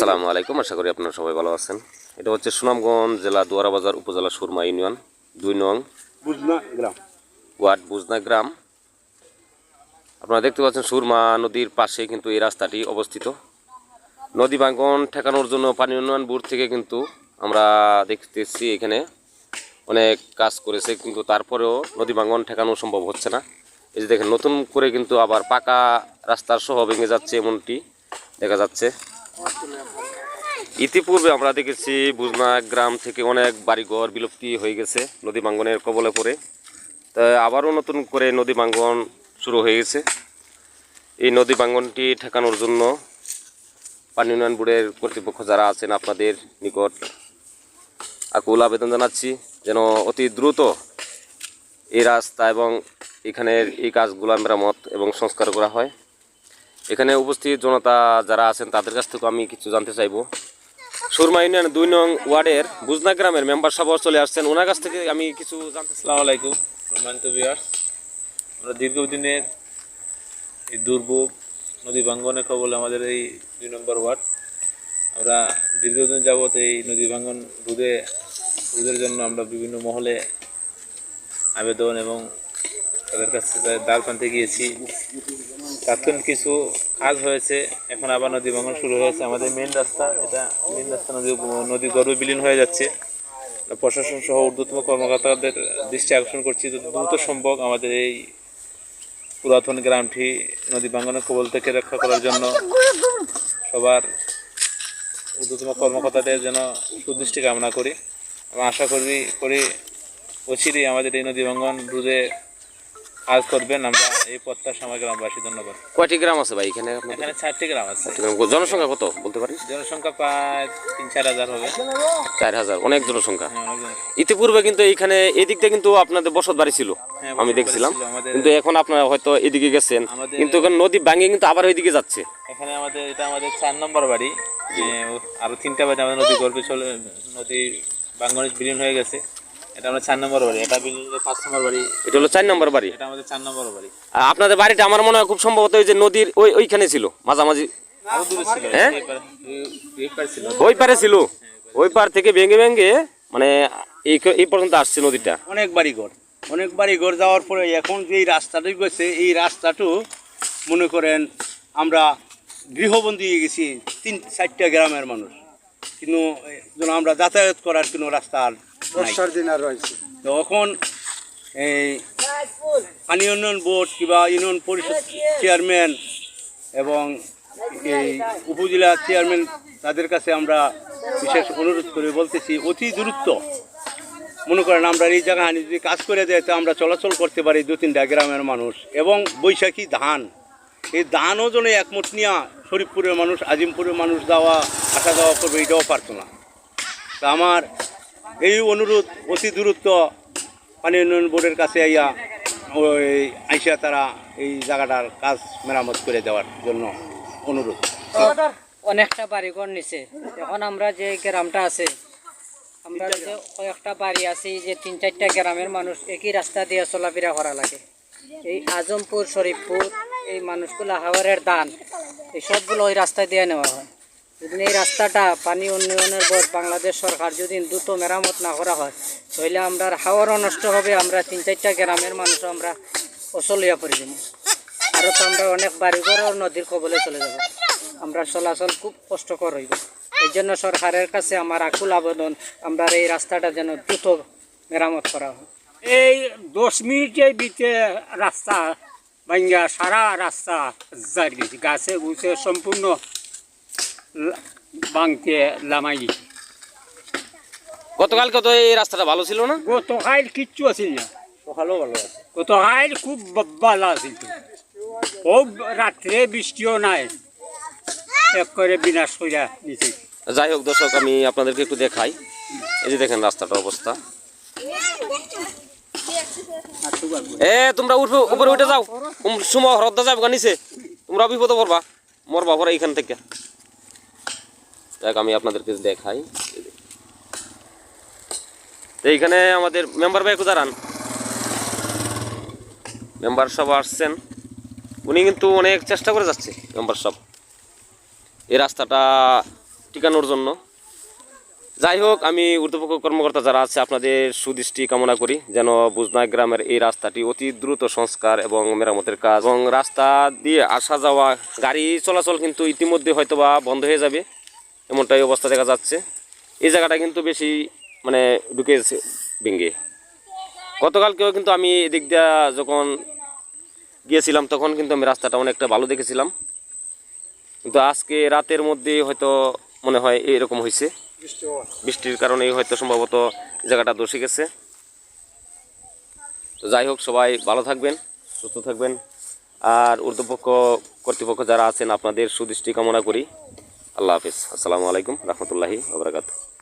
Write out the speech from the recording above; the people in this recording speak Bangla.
আসসালামু আলাইকুম, আশা করি আপনারা সবাই ভালো আছেন। এটা হচ্ছে সুনামগঞ্জ জেলা দুয়ারাবাজার উপজেলা সুরমা ইউনিয়ন 2 নং বুঝনা গ্রাম ওয়ার্ড বুজনা গ্রাম। আপনারা দেখতে পাচ্ছেন সুরমা নদীর পাশে কিন্তু এই রাস্তাটি অবস্থিত। নদী ভাঙ্গন ঠেকানোর জন্য পানি উন্নয়ন বোর্ড থেকে কিন্তু আমরা দেখতেছি এখানে অনেক কাজ করেছে, কিন্তু তারপরেও নদী ভাঙ্গন ঠেকানো সম্ভব হচ্ছে না। এই যে দেখেন, নতুন করে কিন্তু আবার পাকা রাস্তার সহ ভেঙে যাচ্ছে এমনটি দেখা যাচ্ছে। ইতিপূর্বে আমরা দেখেছি বুজনা গ্রাম থেকে অনেক বাড়িঘর বিলুপ্তি হয়ে গেছে নদী ভাঙ্গনের কবলে পড়ে। তা আবারও নতুন করে নদী ভাঙ্গন শুরু হয়ে গেছে। এই নদী ভাঙ্গনটি ঠেকানোর জন্য পানি উন্নয়ন বোর্ডের কর্তৃপক্ষ যারা আছেন আপনাদের নিকট আকুল আবেদন জানাচ্ছি যেন অতি দ্রুত এই রাস্তা এবং এখানের এই কাজগুলো মেরামত এবং সংস্কার করা হয়। এখানে উপস্থিত জনতা যারা আছেন তাদের কাছ থেকে আমি কিছু জানতে চাইব। সুরমা ইউনিয়ন 2 নং ওয়ার্ডের বুজনা গ্রামের মেম্বার সাহেব চলে আসছেন, ওনার কাছ থেকে আমি কিছু জানতে চাই। আসসালামু আলাইকুম সম্মানিত ভিউয়ার্স, আমরা দীর্ঘদিনের এই দুর্ভোগ নদী ভাঙ্গনের কবলে আমাদের এই 2 নম্বর ওয়ার্ড। আমরা দীর্ঘদিন যাবৎ এই নদী ভাঙ্গন রোধের জন্য আমরা বিভিন্ন মহলে আবেদন এবং তাদের কাছে দ্বার প্রান্তে গিয়েছি। তাৎক্ষণিক কিছু কাজ হয়েছে, এখন আবার নদী ভাঙ্গন শুরু হয়েছে। আমাদের মেন রাস্তা নদী গর্ভে বিলীন হয়ে যাচ্ছে। প্রশাসন সহ ঊর্ধ্বতম কর্মকর্তাদের দৃষ্টি আকর্ষণ করছি যত দ্রুত সম্ভব আমাদের এই পুরাতন গ্রামটি নদী ভাঙ্গনের কবল থেকে রক্ষা করার জন্য সবার ঊর্ধ্বতম কর্মকর্তাদের যেন সুদৃষ্টি কামনা করি এবং আশা করি অচিরেই আমাদের এই নদী ভাঙ্গন রোধে কাজ করবেন। আমরা এই প্রত্যাশা আমার গ্রামবাসী। ধন্যবাদ। কয়টি গ্রাম আছে ভাই এখানে? এখানে 4টি গ্রাম আছে। জনসংখ্যা কত বলতে পারি? জনসংখ্যা প্রায় 3-4 হাজার হবে। 4000, অনেক জনসংখ্যা। অনেকজন। ইতিপূর্বে কিন্তু এইখানে এদিকটা কিন্তু আপনাদের বসত বাড়ি ছিল, আমি দেখছিলাম, কিন্তু এখন আপনারা হয়তো এদিকে গেছেন, কিন্তু এখন নদী ভাঙে কিন্তু আবার ওইদিকে যাচ্ছে। এখানে এটা আমাদের 4 নম্বর বাড়ি। আরো 3টা বাড়ি আমাদের নদী গর্ভে নদী ভাঙ্গনে বিলীন হয়ে গেছে। এটা আমাদের 4 নম্বর বাড়ি, এটা বিলীন 5 নম্বর বাড়ি। এটা হলো 4 নম্বর বাড়ি, এটা আমাদের 4 নম্বর বাড়ি। আর আপনাদের বাড়িটা আমার মনে হয় খুব সম্ভবত ওই যে নদীর ওইখানে ছিল, মাঝামাঝি। আরো দূরে ছিল, হ্যাঁ, এই পারে ছিল, ওই পারে ছিল। ওই পার থেকে ভেঙে মানে এই পর্যন্ত আসছে নদীটা। অনেক বাড়িঘর যাওয়ার পরে এখন যে এই রাস্তাটি গেছে, এই রাস্তাটু মনে করেন আমরা গৃহবন্দী হয়ে গেছি 3-4টা গ্রামের মানুষ, কিন্তু যেন আমরা যাতায়াত করার কোনো রাস্তা আর বর্ষার দিন আর রয়েছে। তো এখন এই পানি উন্নয়ন বোর্ড কিংবা ইউনিয়ন পরিষদ চেয়ারম্যান এবং এই উপজেলা চেয়ারম্যান তাদের কাছে আমরা বিশেষ অনুরোধ করে বলতেছি, অতি দ্রুত মনে করেন আমরা এই জায়গায় যদি কাজ করে দেয় তো আমরা চলাচল করতে পারি 2-3টা গ্রামের মানুষ। এবং বৈশাখী ধান, এই ধানও যেন একমত নিয়ে শরীফপুরের মানুষ, আজিমপুরের মানুষ আসা যাওয়া করবে, এটাও পারতো না। তা আমার এই অনুরোধ, অতি দ্রুত পানি উন্নয়ন বোর্ডের কাছে আইসা তারা এই জায়গাটার কাজ মেরামত করে দেওয়ার জন্য অনুরোধ। অনেকটা বাড়িঘর নিচে, এখন আমরা যে গ্রামটা আছে, আমরা যে কয়েকটা বাড়ি আছে, যে 3-4টা গ্রামের মানুষ একই রাস্তা দিয়ে চলাফেরা করা লাগে। এই আজমপুর, শরীফপুর, এই মানুষগুলো হাওয়ারের দান, এই সবগুলো ওই রাস্তা দিয়ে নেওয়া হয়। যদি এই রাস্তাটা পানি উন্নয়নের বোর্ড বাংলাদেশ সরকার যদি দ্রুত মেরামত না করা হয়, তাহলে আমরা হাওয়ারও নষ্ট হবে, আমরা 3-4টা গ্রামের মানুষ আমরা অচলিয়া পড়ে যাব। আরও তো আমরা অনেক বাড়িঘরও নদীর কবলে চলে যাব, আমরা চলাচল খুব কষ্টকর হইব। এই জন্য সরকারের কাছে আমার আকুল আবেদন, আমরা এই রাস্তাটা যেন দ্রুত মেরামত করা হয়। এই 10 মিনিটের ভিতরে রাস্তা ভাঙ্গা সারা রাস্তা জারি গেছে, গাছে গুছে সম্পূর্ণ ভাঙতে লামাই গেছে। গতকালকে তো এই রাস্তাটা ভালো ছিল না? গতকাল কিচ্ছু আছিল না, ভালো আছে। গতকাল খুব ভালো আছিল, খুব রাত্রে বৃষ্টিও নাই, এক করে বিনাশ করে নিচে। যাই হোক দর্শক, আমি আপনাদেরকে একটু দেখাই। এই যে দেখেন রাস্তাটার অবস্থা। তোমরা উপরে উঠে যাও, সময় হরদা যাবো নিচে, তোমরা বিপদ পড়বা, মরবা পরে এইখান থেকে। দেখ আমি আপনাদেরকে দেখাই। এইখানে আমাদের মেম্বার ভাই একটু দাঁড়ান। মেম্বার সাহেব আসছেন, উনি কিন্তু অনেক চেষ্টা করে যাচ্ছে। মেম্বার সাহেব এই রাস্তাটা টিকানোর জন্য। যাই হোক, আমি ঊর্ধ্বপক্ষ কর্মকর্তা যারা আছে আপনাদের সুদৃষ্টি কামনা করি যেন বুজনা গ্রামের এই রাস্তাটি অতি দ্রুত সংস্কার এবং মেরামতের কাজ, এবং রাস্তা দিয়ে আসা যাওয়া গাড়ি চলাচল কিন্তু ইতিমধ্যে হয়তোবা বন্ধ হয়ে যাবে এমনটাই অবস্থা দেখা যাচ্ছে। এই জায়গাটা কিন্তু বেশি মানে ঢুকেছে ভেঙে। গতকালকেও কিন্তু আমি এদিক দিয়ে যখন গিয়েছিলাম তখন কিন্তু আমি রাস্তাটা অনেকটা ভালো দেখেছিলাম, কিন্তু আজকে রাতের মধ্যে হয়তো মনে হয় এরকম হয়েছে, বৃষ্টির কারণেই হয়তো সম্ভবত জায়গাটা ধসে গেছে। তো যাই হোক, সবাই ভালো থাকবেন, সুস্থ থাকবেন, আর ঊর্ধ্বপক্ষ কর্তৃপক্ষ যারা আছেন আপনাদের সুদৃষ্টি কামনা করি। আল্লাহ হাফিজ। আসসালামু আলাইকুম রহমতুল্লাহি ওয়া বারাকাতুহু।